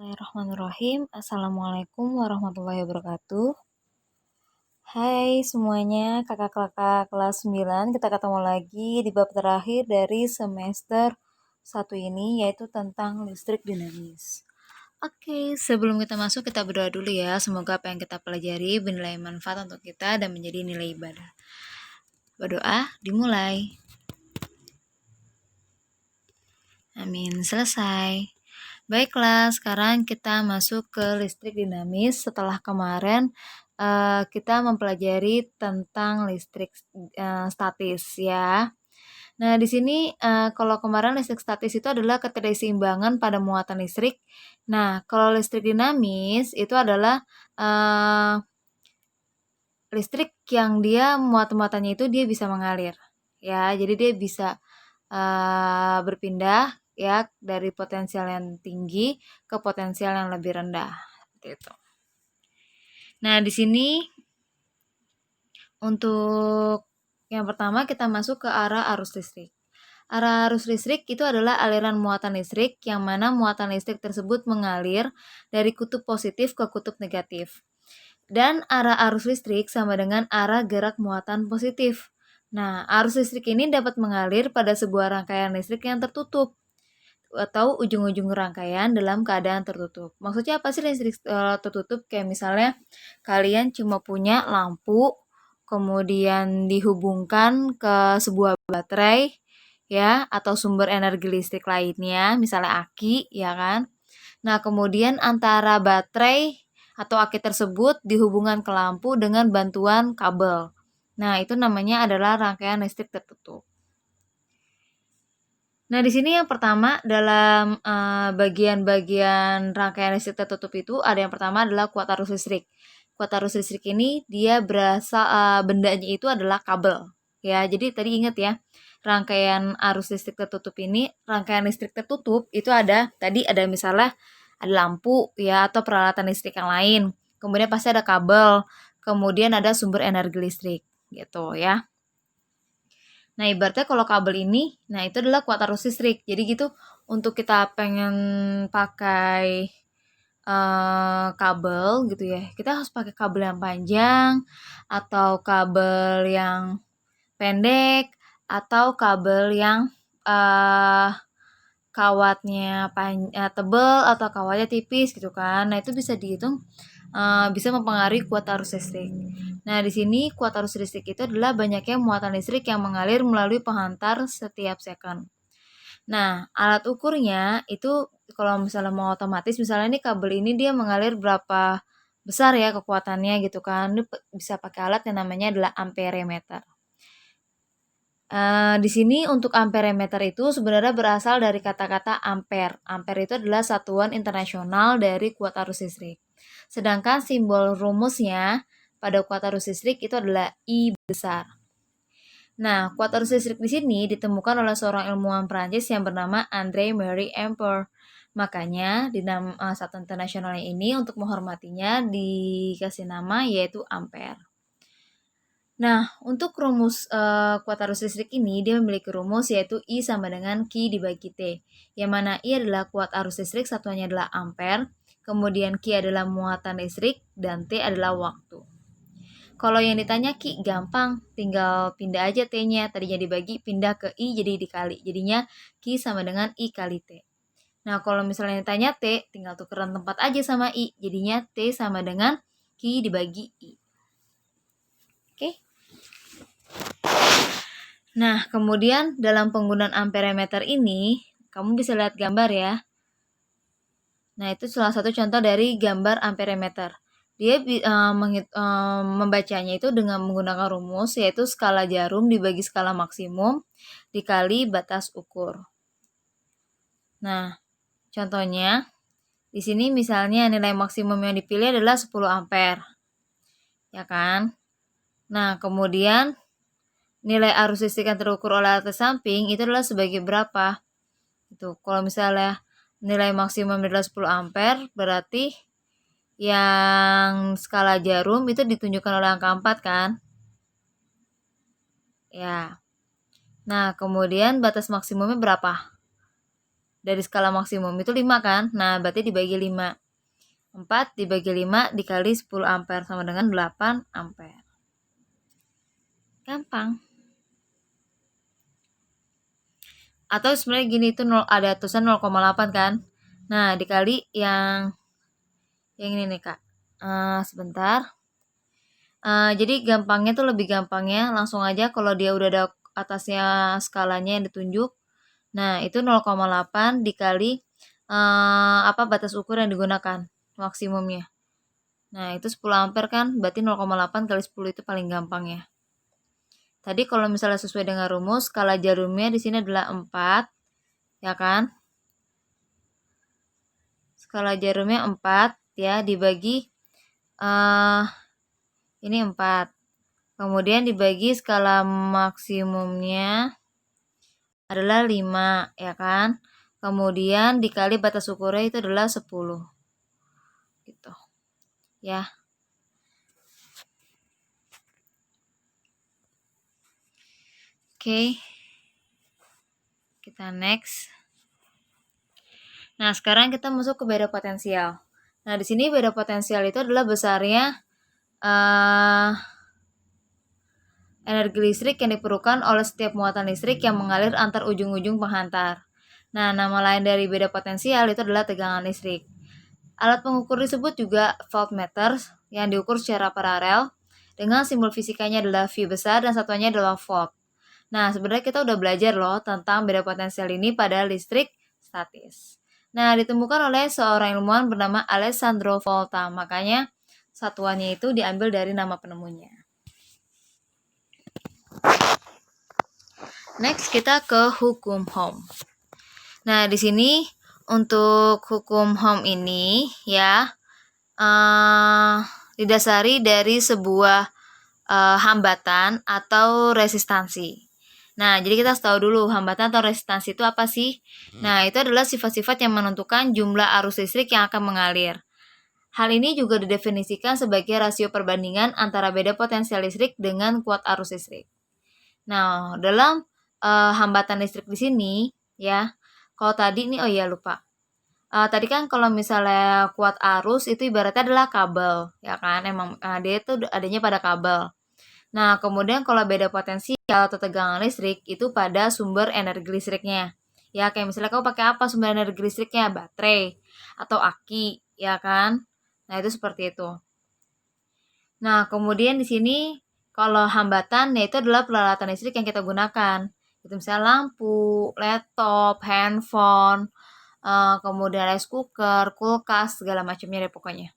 Bismillahirrahmanirrahim. Assalamualaikum warahmatullahi wabarakatuh. Hai semuanya, kakak-kakak kelas 9. Kita ketemu lagi di bab terakhir dari semester 1 ini, yaitu tentang listrik dinamis. Oke, sebelum kita masuk, kita berdoa dulu ya. Semoga apa yang kita pelajari bernilai manfaat untuk kita dan menjadi nilai ibadah. Berdoa dimulai. Amin, selesai. Baiklah, sekarang kita masuk ke listrik dinamis. Setelah kemarin kita mempelajari tentang listrik statis ya. Nah, di sini kalau kemarin listrik statis itu adalah ketidakseimbangan pada muatan listrik. Nah, kalau listrik dinamis itu adalah listrik yang dia muatan-muatannya itu dia bisa mengalir. Ya, jadi dia bisa berpindah ya dari potensial yang tinggi ke potensial yang lebih rendah seperti itu. Nah, di sini untuk yang pertama kita masuk ke arah arus listrik. Arah arus listrik itu adalah aliran muatan listrik yang mana muatan listrik tersebut mengalir dari kutub positif ke kutub negatif. Dan arah arus listrik sama dengan arah gerak muatan positif. Nah, arus listrik ini dapat mengalir pada sebuah rangkaian listrik yang tertutup atau ujung-ujung rangkaian dalam keadaan tertutup. Maksudnya apa sih listrik tertutup? Kayak misalnya kalian cuma punya lampu, kemudian dihubungkan ke sebuah baterai, ya, atau sumber energi listrik lainnya, misalnya aki, ya kan? Nah, kemudian antara baterai atau aki tersebut dihubungkan ke lampu dengan bantuan kabel. Nah, itu namanya adalah rangkaian listrik tertutup. Nah, di sini yang pertama dalam bagian-bagian rangkaian listrik tertutup itu ada yang pertama adalah kuat arus listrik. Kuat arus listrik ini dia berasal bendanya itu adalah kabel. Ya, jadi tadi ingat ya, rangkaian arus listrik tertutup ini, rangkaian listrik tertutup itu ada tadi ada misalnya ada lampu ya atau peralatan listrik yang lain. Kemudian pasti ada kabel, kemudian ada sumber energi listrik gitu ya. Nah, ibaratnya kalau kabel ini, nah itu adalah kuat arus listrik. Jadi gitu, untuk kita pengen pakai kabel gitu ya, kita harus pakai kabel yang panjang atau kabel yang pendek atau kabel yang kawatnya tebal atau kawatnya tipis gitu kan. Nah, itu bisa dihitung bisa mempengaruhi kuat arus listrik. Nah, di sini kuat arus listrik itu adalah banyaknya muatan listrik yang mengalir melalui penghantar setiap second. Nah, alat ukurnya itu kalau misalnya mau otomatis, misalnya ini kabel ini dia mengalir berapa besar ya kekuatannya gitu kan. Ini bisa pakai alat yang namanya adalah amperemeter. Di sini untuk amperemeter itu sebenarnya berasal dari kata-kata ampere. Ampere itu adalah satuan internasional dari kuat arus listrik. Sedangkan simbol rumusnya pada kuat arus listrik itu adalah I besar. Nah, kuat arus listrik di sini ditemukan oleh seorang ilmuwan Prancis yang bernama André Marie Ampere. Makanya di nama satuan internasional ini untuk menghormatinya dikasih nama yaitu ampere. Nah, untuk rumus kuat arus listrik ini dia memiliki rumus yaitu I sama dengan Q dibagi T. Yang mana I adalah kuat arus listrik, satuannya adalah ampere, kemudian Q adalah muatan listrik dan T adalah waktu. Kalau yang ditanya Q gampang, tinggal pindah aja T-nya, tadinya dibagi pindah ke I jadi dikali. Jadinya Q sama dengan I kali T. Nah, kalau misalnya ditanya T, tinggal tukeran tempat aja sama I, jadinya T sama dengan Q dibagi I. Oke? Nah, kemudian dalam penggunaan amperemeter ini, kamu bisa lihat gambar ya. Nah, itu salah satu contoh dari gambar amperemeter. Dia membacanya itu dengan menggunakan rumus, yaitu skala jarum dibagi skala maksimum dikali batas ukur. Nah, contohnya, di sini misalnya nilai maksimum yang dipilih adalah 10 ampere. Ya kan? Nah, kemudian nilai arus listrik yang terukur oleh alat samping itu adalah sebagai berapa? Itu kalau misalnya nilai maksimum adalah 10 ampere, berarti yang skala jarum itu ditunjukkan oleh angka 4 kan? Ya. Nah, kemudian batas maksimumnya berapa? dari skala maksimum itu 5 kan. Nah, berarti dibagi 5. 4 dibagi 5 dikali 10 ampere sama dengan 8 ampere. Gampang. Atau sebenarnya gini, itu ada tulisan 0,8 kan. Nah, dikali yang ini nih, Kak. Sebentar. Jadi gampangnya tuh, lebih gampangnya langsung aja kalau dia udah ada atasnya skalanya yang ditunjuk. Nah, itu 0,8 dikali batas ukur yang digunakan maksimumnya. Nah, itu 10 ampere kan, berarti 0,8 kali 10 itu paling gampang ya. Tadi kalau misalnya sesuai dengan rumus, skala jarumnya di sini adalah 4, ya kan? Skala jarumnya 4 ya, dibagi ini 4. Kemudian dibagi skala maksimumnya adalah 5, ya kan? Kemudian dikali batas ukurnya itu adalah 10. Gitu. Ya. Oke. Kita next. Nah, sekarang kita masuk ke beda potensial. Nah, di sini beda potensial itu adalah besarnya energi listrik yang diperlukan oleh setiap muatan listrik yang mengalir antar ujung-ujung penghantar. Nah, nama lain dari beda potensial itu adalah tegangan listrik. Alat pengukur disebut juga voltmeter yang diukur secara paralel dengan simbol fisikanya adalah V besar dan satuannya adalah volt. Nah, sebenarnya kita udah belajar loh tentang beda potensial ini pada listrik statis. Nah, ditemukan oleh seorang ilmuwan bernama Alessandro Volta, makanya satuannya itu diambil dari nama penemunya. Next, kita ke hukum Ohm. Nah, di sini untuk hukum Ohm ini ya didasari dari sebuah hambatan atau resistansi. Nah, jadi kita harus tahu dulu hambatan atau resistansi itu apa sih? Nah, itu adalah sifat-sifat yang menentukan jumlah arus listrik yang akan mengalir. Hal ini juga didefinisikan sebagai rasio perbandingan antara beda potensial listrik dengan kuat arus listrik. Nah, dalam hambatan listrik di sini ya, kalau tadi nih, lupa. Tadi kan kalau misalnya kuat arus itu ibaratnya adalah kabel, ya kan? Emang dia itu adanya pada kabel. Nah, kemudian kalau beda potensial atau tegangan listrik itu pada sumber energi listriknya. Ya, kayak misalnya kamu pakai apa sumber energi listriknya? Baterai atau aki, ya kan? Nah, itu seperti itu. Nah, kemudian di sini kalau hambatan yaitu adalah peralatan listrik yang kita gunakan. Itu misalnya lampu, laptop, handphone, kemudian rice cooker, kulkas, segala macamnya deh pokoknya.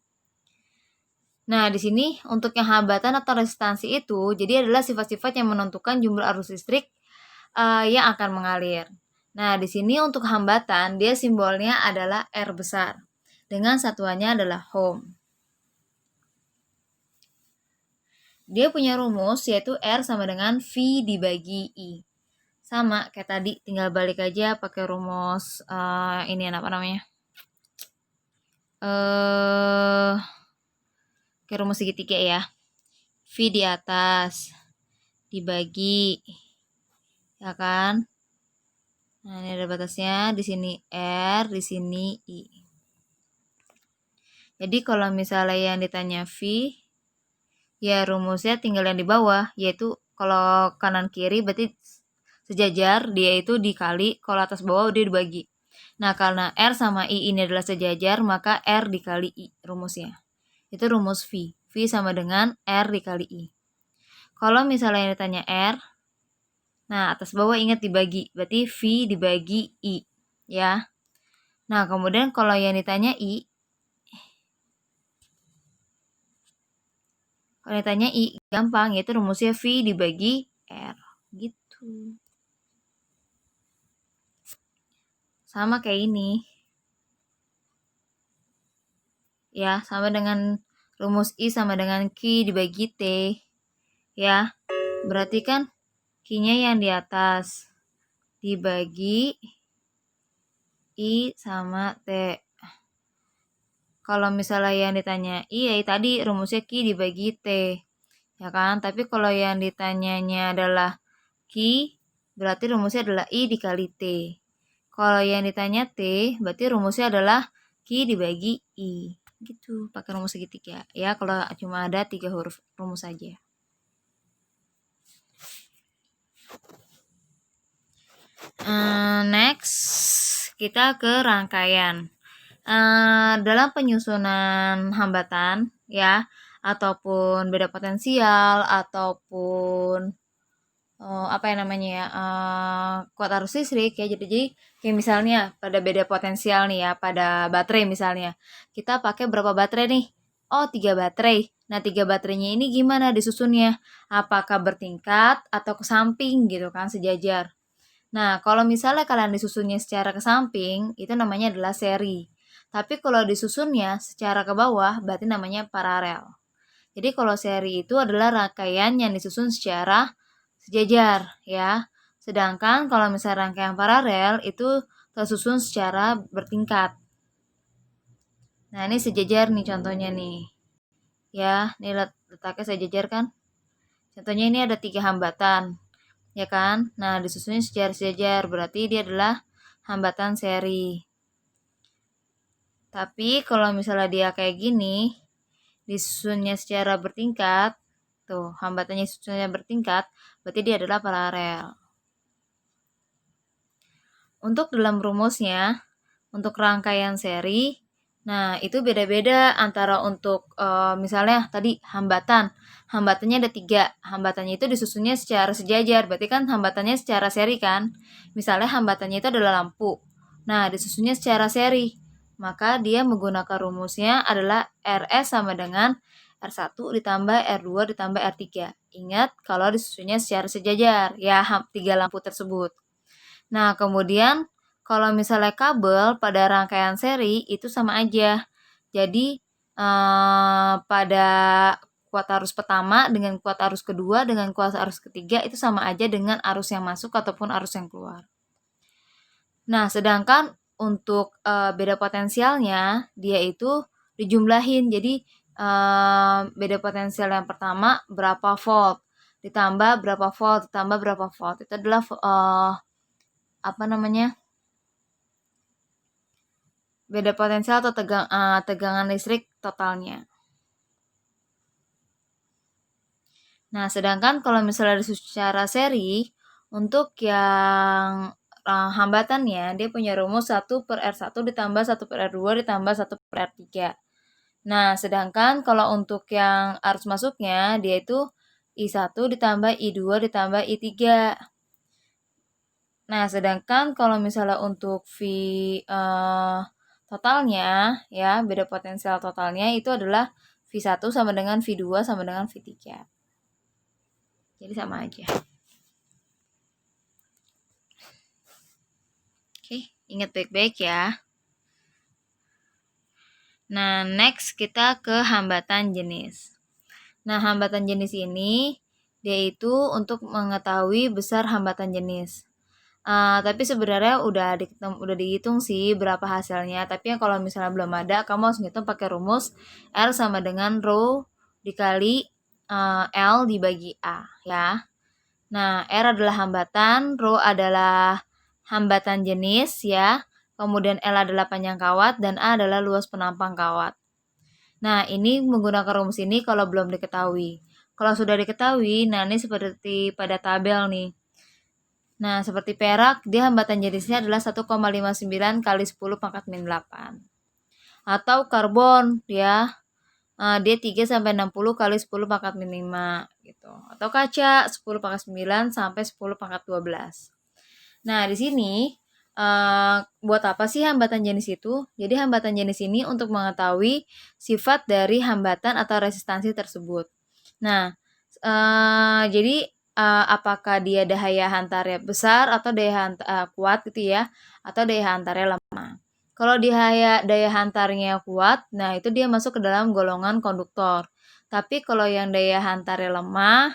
Nah, di sini untuk yang hambatan atau resistansi itu, jadi adalah sifat-sifat yang menentukan jumlah arus listrik yang akan mengalir. Nah, di sini untuk hambatan, dia simbolnya adalah R besar. Dengan satuannya adalah Ohm. Dia punya rumus yaitu R sama dengan V dibagi I. Sama kayak tadi, tinggal balik aja pakai rumus ini apa namanya? Kayak rumus segitiga ya. V di atas dibagi, ya kan? Nah, ini ada batasnya, di sini R, di sini I. Jadi kalau misalnya yang ditanya V, ya rumusnya tinggal yang di bawah, yaitu kalau kanan kiri berarti sejajar, dia itu dikali, kalau atas bawah dia dibagi. Nah, karena R sama I ini adalah sejajar, maka R dikali I rumusnya. Itu rumus V. V sama dengan R dikali I. Kalau misalnya yang ditanya R, nah atas bawah ingat dibagi, berarti V dibagi I, ya. Nah, kemudian kalau yang ditanya I, gampang, yaitu rumusnya V dibagi R, gitu. Sama kayak ini. Ya, sama dengan rumus I sama dengan Q dibagi T. Ya, berarti kan Q-nya yang di atas dibagi I sama T. Kalau misalnya yang ditanya I, ya tadi rumusnya Q dibagi T. Ya kan? Tapi kalau yang ditanyanya adalah Q, berarti rumusnya adalah I dikali T. Kalau yang ditanya T, berarti rumusnya adalah Q dibagi I. Gitu, pakai rumus segitiga. Ya, kalau cuma ada 3 huruf rumus saja. Next, kita ke rangkaian. Dalam penyusunan hambatan, ya, ataupun beda potensial, ataupun apa yang namanya ya, kuat arus listrik ya. Jadi kayak misalnya pada beda potensial nih ya, pada baterai misalnya. Kita pakai berapa baterai nih? Oh, 3 baterai. Nah, 3 baterainya ini gimana disusunnya? Apakah bertingkat atau ke samping gitu kan, sejajar. Nah, kalau misalnya kalian disusunnya secara ke samping, itu namanya adalah seri. Tapi kalau disusunnya secara ke bawah, berarti namanya paralel. Jadi kalau seri itu adalah rangkaian yang disusun secara sejajar ya. Sedangkan kalau misalnya rangkaian paralel itu tersusun secara bertingkat. Nah, ini sejajar nih contohnya nih. Ya, ini letaknya sejajar kan? Contohnya ini ada 3 hambatan. Ya kan? Nah, disusunnya secara sejajar, berarti dia adalah hambatan seri. Tapi kalau misalnya dia kayak gini, disusunnya secara bertingkat, tuh, hambatannya susunnya bertingkat, berarti dia adalah paralel. Untuk dalam rumusnya, untuk rangkaian seri, nah itu beda-beda antara untuk misalnya tadi hambatannya ada 3, hambatannya itu disusunnya secara sejajar, berarti kan hambatannya secara seri kan. Misalnya hambatannya itu adalah lampu, nah disusunnya secara seri, maka dia menggunakan rumusnya adalah RS sama dengan R1 ditambah R2 ditambah R3. Ingat kalau disusunnya secara sejajar ya, 3 lampu tersebut. Nah, kemudian kalau misalnya kabel pada rangkaian seri itu sama aja. Jadi pada kuat arus pertama dengan kuat arus kedua dengan kuat arus ketiga itu sama aja dengan arus yang masuk ataupun arus yang keluar. Nah, sedangkan untuk beda potensialnya dia itu dijumlahin. Jadi beda potensial yang pertama berapa volt ditambah berapa volt ditambah berapa volt itu adalah apa namanya, beda potensial atau tegangan listrik totalnya. Nah, sedangkan kalau misalnya secara seri, untuk yang hambatannya, dia punya rumus 1 per R1 ditambah 1 per R2 ditambah 1 per R3. Nah, sedangkan kalau untuk yang arus masuknya, dia itu I1 ditambah I2 ditambah I3. Nah, sedangkan kalau misalnya untuk V totalnya ya, beda potensial totalnya itu adalah V1 sama dengan V2 sama dengan V3. Jadi sama aja. Oke, ingat baik-baik ya. Nah, next kita ke hambatan jenis. Nah, hambatan jenis ini dia itu untuk mengetahui besar hambatan jenis. Tapi sebenarnya udah dihitung sih berapa hasilnya. Tapi yang kalau misalnya belum ada, kamu harus ngitung pakai rumus R sama dengan rho dikali L dibagi A ya. Nah, R adalah hambatan, rho adalah hambatan jenis ya. Kemudian L adalah panjang kawat dan A adalah luas penampang kawat. Nah, ini menggunakan rumus ini kalau belum diketahui. Kalau sudah diketahui, nah ini seperti pada tabel nih. Nah, seperti perak, dia hambatan jenisnya adalah 1,59 kali 10 pangkat min 8. Atau karbon, ya, dia 3 sampai 60 kali 10 pangkat min 5 gitu. Atau kaca 10 pangkat 9 sampai 10 pangkat 12. Nah, di sini buat apa sih hambatan jenis itu? Jadi hambatan jenis ini untuk mengetahui sifat dari hambatan atau resistansi tersebut. Nah, jadi apakah dia daya hantarnya besar atau daya kuat gitu ya, atau daya hantarnya lemah. Kalau daya hantarnya kuat, nah itu dia masuk ke dalam golongan konduktor. Tapi kalau yang daya hantarnya lemah,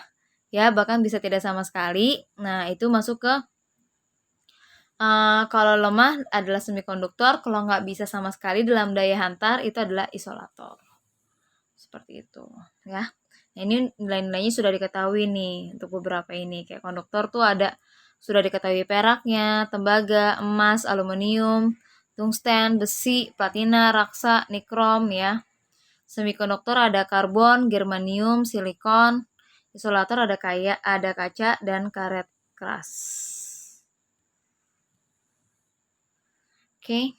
ya bahkan bisa tidak sama sekali, nah itu masuk ke kalau lemah adalah semikonduktor, kalau nggak bisa sama sekali dalam daya hantar itu adalah isolator. Seperti itu ya. Nah, ini nilai-nilainya sudah diketahui nih untuk beberapa ini. Kayak konduktor tuh ada Sudah diketahui peraknya, tembaga, emas, aluminium, tungsten, besi, platina, raksa, nikrom ya. Semikonduktor ada karbon, germanium, silikon. Isolator ada kaca dan karet keras. Oke.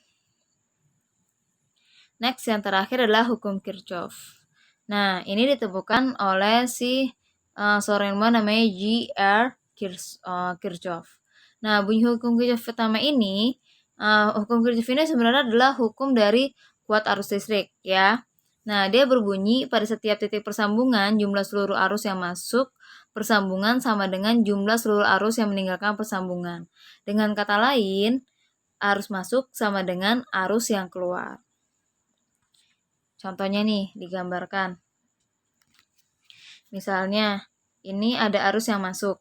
Next yang terakhir adalah hukum Kirchhoff. Nah, ini ditemukan oleh si seorang ilmuwan namanya G.R. Kirchhoff. Nah, bunyi hukum Kirchhoff pertama ini, hukum Kirchhoff ini sebenarnya adalah hukum dari kuat arus listrik ya. Nah, dia berbunyi pada setiap titik persambungan jumlah seluruh arus yang masuk persambungan sama dengan jumlah seluruh arus yang meninggalkan persambungan. Dengan kata lain, arus masuk sama dengan arus yang keluar. Contohnya nih, digambarkan. Misalnya, ini ada arus yang masuk.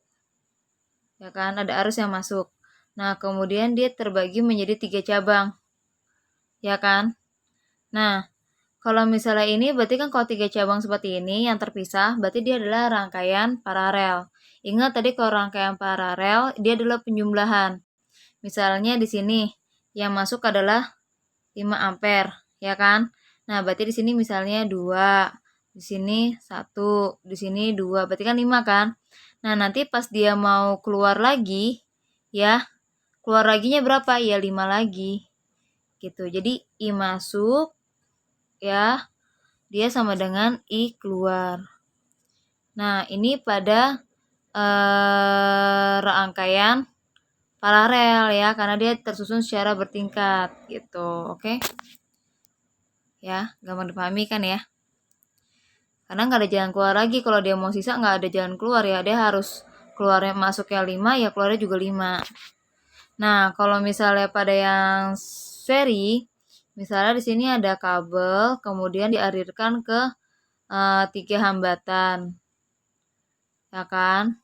Ya kan, ada arus yang masuk. Nah, kemudian dia terbagi menjadi 3 cabang. Ya kan? Nah, kalau misalnya ini berarti kan kalau 3 cabang seperti ini yang terpisah, berarti dia adalah rangkaian paralel. Ingat tadi kalau rangkaian paralel, dia adalah penjumlahan. Misalnya di sini yang masuk adalah 5 ampere, ya kan? Nah, berarti di sini misalnya 2, di sini 1, di sini 2, berarti kan 5 kan? Nah, nanti pas dia mau keluar lagi, ya, keluar laginya berapa? Ya 5 lagi. Gitu. Jadi I masuk ya, dia sama dengan I keluar. Nah, ini pada rangkaian paralel ya, karena dia tersusun secara bertingkat gitu. Oke. Ya, gampang dipahami kan ya? Karena nggak ada jalan keluar lagi. Kalau dia mau sisa nggak ada jalan keluar ya, dia harus keluarnya masuknya 5 ya keluarnya juga 5. Nah, kalau misalnya pada yang seri, misalnya di sini ada kabel, kemudian dialirkan ke 3 hambatan, ya kan?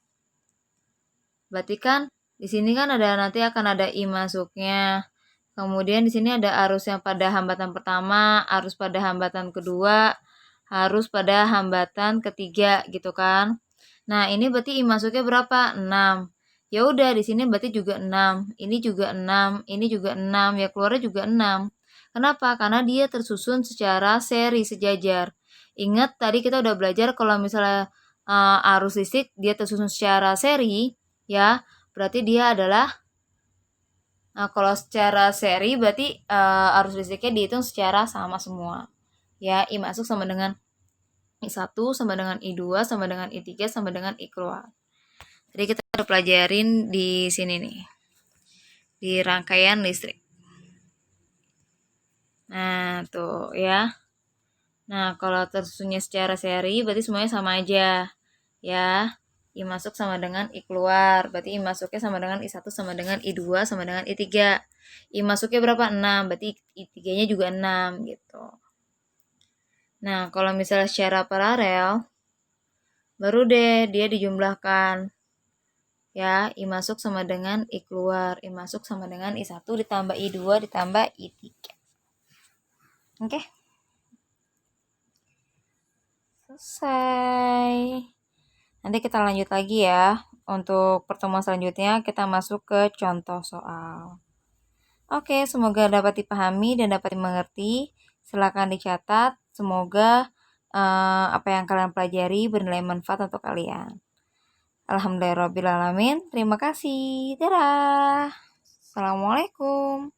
Berarti kan di sini kan ada nanti akan ada I masuknya. Kemudian di sini ada arus yang pada hambatan pertama, arus pada hambatan kedua, harus pada hambatan ketiga gitu kan. Nah, ini berarti I masuknya berapa? 6. Ya udah di sini berarti juga 6. Ini juga 6, ini juga 6, ya keluarnya juga 6. Kenapa? Karena dia tersusun secara seri sejajar. Ingat tadi kita udah belajar kalau misalnya arus listrik dia tersusun secara seri, ya, berarti dia adalah kalau secara seri berarti arus listriknya dihitung secara sama semua. Ya, I masuk sama dengan I1 sama dengan I2 sama dengan I3 sama dengan I keluar. Jadi kita udah pelajarin di sini nih. Di rangkaian listrik. Nah, tuh ya. Nah, kalau tersusunnya secara seri berarti semuanya sama aja. Ya. I masuk sama dengan I keluar. Berarti I masuknya sama dengan I1 sama dengan I2 sama dengan I3. I masuknya berapa? 6. Berarti I3-nya juga 6 gitu. Nah, kalau misalnya secara paralel, baru deh dia dijumlahkan. Ya, I masuk sama dengan I keluar. I masuk sama dengan I1 ditambah I2 ditambah I3. Oke. Selesai. Nanti kita lanjut lagi ya. Untuk pertemuan selanjutnya kita masuk ke contoh soal. Oke, semoga dapat dipahami dan dapat dimengerti. Silakan dicatat. Semoga apa yang kalian pelajari bernilai manfaat untuk kalian. Alhamdulillahirrabbilalamin. Terima kasih. Dadah. Assalamualaikum.